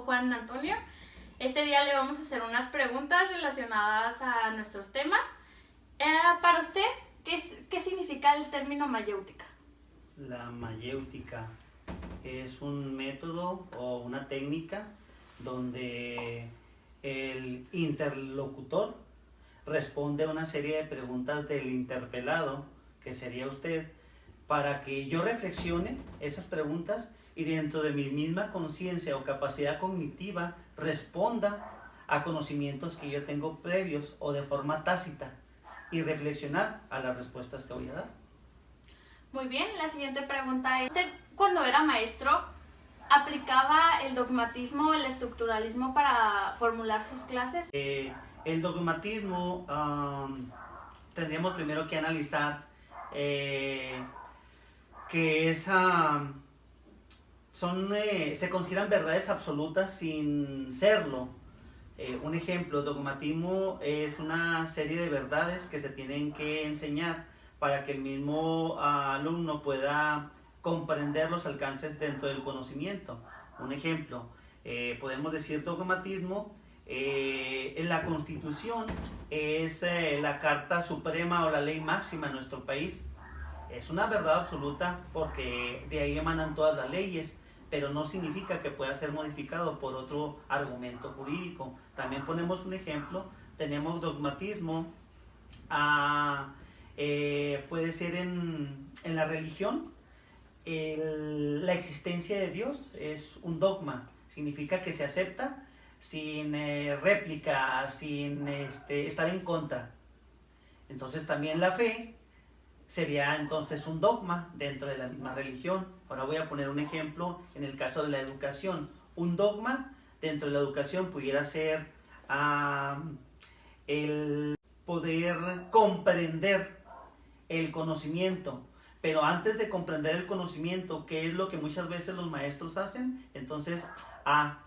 amigo Juan Antonio. Este día le vamos a hacer unas preguntas relacionadas a nuestros temas. Para usted, ¿qué significa el término mayéutica? La mayéutica es un método o una técnica donde el interlocutor responde a una serie de preguntas del interpelado, que sería usted, para que yo reflexione esas preguntas y dentro de mi misma conciencia o capacidad cognitiva responda a conocimientos que yo tengo previos o de forma tácita y reflexionar a las respuestas que voy a dar. Muy bien, la siguiente pregunta es, ¿usted cuando era maestro aplicaba el dogmatismo o el estructuralismo para formular sus clases? El dogmatismo, tendríamos primero que analizar que se consideran verdades absolutas sin serlo. Un ejemplo, dogmatismo es una serie de verdades que se tienen que enseñar para que el mismo alumno pueda comprender los alcances dentro del conocimiento. Un ejemplo, podemos decir dogmatismo, en la Constitución es la Carta Suprema o la ley máxima en nuestro país. Es una verdad absoluta porque de ahí emanan todas las leyes, pero no significa que pueda ser modificado por otro argumento jurídico. También ponemos un ejemplo, tenemos dogmatismo, puede ser en la religión, la existencia de Dios es un dogma, significa que se acepta sin réplica, sin estar en contra. Entonces también la fe sería entonces un dogma dentro de la misma religión. Ahora voy a poner un ejemplo en el caso de la educación. Un dogma dentro de la educación pudiera ser el poder comprender el conocimiento. Pero antes de comprender el conocimiento, ¿qué es lo que muchas veces los maestros hacen? Entonces,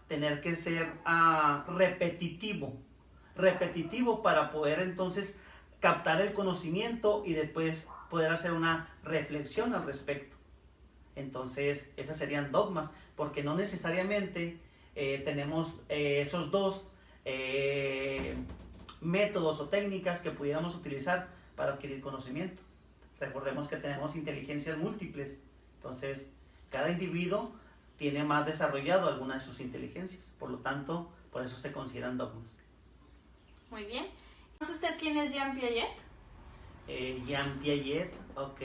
tener que ser repetitivo para poder entonces captar el conocimiento y después poder hacer una reflexión al respecto. Entonces, esas serían dogmas, porque no necesariamente tenemos esos dos métodos o técnicas que pudiéramos utilizar para adquirir conocimiento. Recordemos que tenemos inteligencias múltiples, entonces cada individuo tiene más desarrollado alguna de sus inteligencias, por lo tanto, por eso se consideran dogmas. Muy bien. ¿Conoce usted quién es Jean Piaget? Jean Piaget, ok,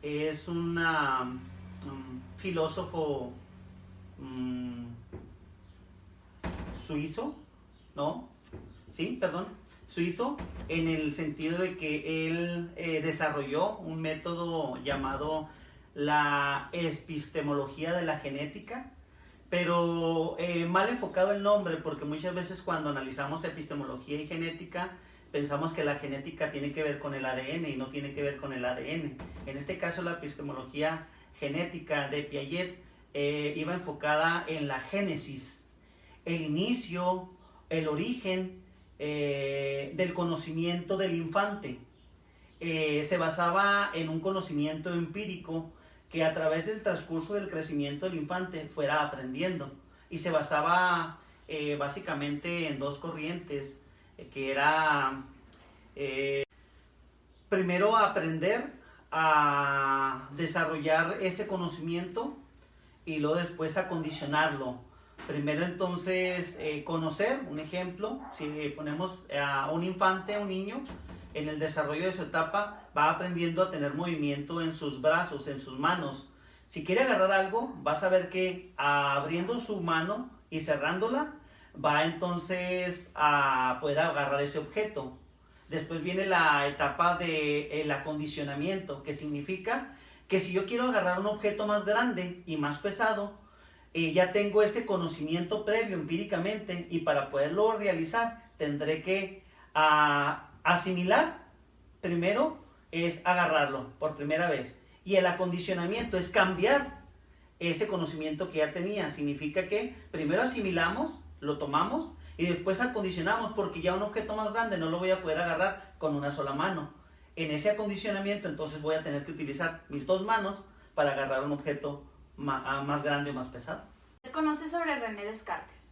es un filósofo suizo, ¿no? Sí, perdón, suizo, en el sentido de que él desarrolló un método llamado la epistemología de la genética, pero mal enfocado el nombre, porque muchas veces cuando analizamos epistemología y genética pensamos que la genética tiene que ver con el ADN y no tiene que ver con el ADN. En este caso la epistemología genética de Piaget iba enfocada en la génesis, el inicio, el origen del conocimiento del infante. Se basaba en un conocimiento empírico que a través del transcurso del crecimiento del infante fuera aprendiendo, y se basaba básicamente en dos corrientes, que era primero aprender a desarrollar ese conocimiento y luego después acondicionarlo. Primero entonces conocer, un ejemplo, si ponemos a un infante, a un niño, en el desarrollo de su etapa va aprendiendo a tener movimiento en sus brazos, en sus manos. Si quiere agarrar algo, vas a ver que abriendo su mano y cerrándola, va entonces a poder agarrar ese objeto. Después viene la etapa del acondicionamiento, que significa que si yo quiero agarrar un objeto más grande y más pesado, ya tengo ese conocimiento previo empíricamente, y para poderlo realizar tendré que asimilar. Primero es agarrarlo por primera vez, y el acondicionamiento es cambiar ese conocimiento que ya tenía. Significa que primero asimilamos, lo tomamos y después acondicionamos, porque ya un objeto más grande no lo voy a poder agarrar con una sola mano. En ese acondicionamiento entonces voy a tener que utilizar mis dos manos para agarrar un objeto más grande o más pesado. conoce sobre René Descartes?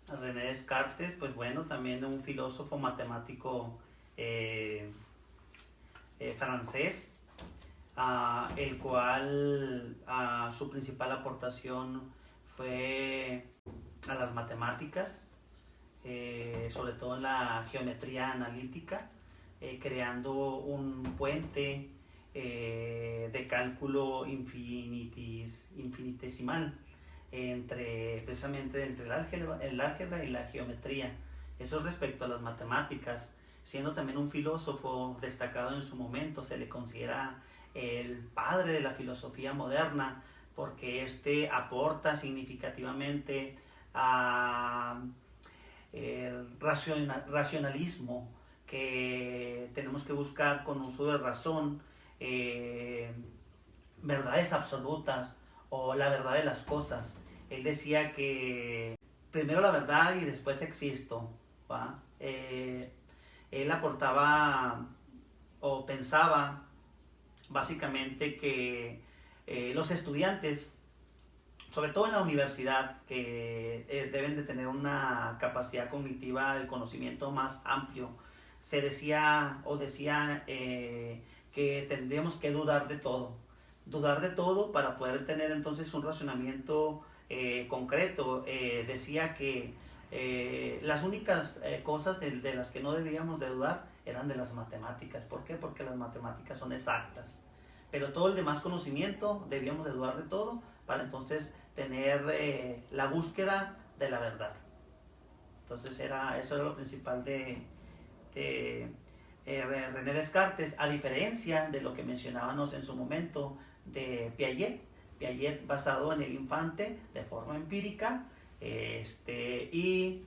René Descartes, pues bueno, también un filósofo matemático francés, el cual su principal aportación fue a las matemáticas, sobre todo en la geometría analítica, creando un puente de cálculo infinitesimal precisamente entre el álgebra y la geometría. Eso respecto a las matemáticas. Siendo también un filósofo destacado en su momento, se le considera el padre de la filosofía moderna, porque aporta significativamente a el racionalismo que tenemos que buscar con uso de razón, verdades absolutas o la verdad de las cosas. Él decía que primero la verdad y después existo, ¿va? Él aportaba o pensaba básicamente que los estudiantes, sobre todo en la universidad, que deben de tener una capacidad cognitiva del conocimiento más amplio, se decía que tendríamos que dudar de todo para poder tener entonces un razonamiento concreto. Decía que las únicas cosas de las que no debíamos de dudar eran de las matemáticas. ¿Por qué? Porque las matemáticas son exactas, pero todo el demás conocimiento debíamos de dudar de todo para entonces tener la búsqueda de la verdad. Entonces eso era lo principal de René Descartes, a diferencia de lo que mencionábamos en su momento de Piaget basado en el infante de forma empírica, y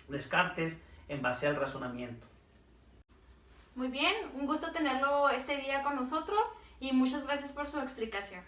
Descartes en base al razonamiento. Muy bien, un gusto tenerlo este día con nosotros y muchas gracias por su explicación.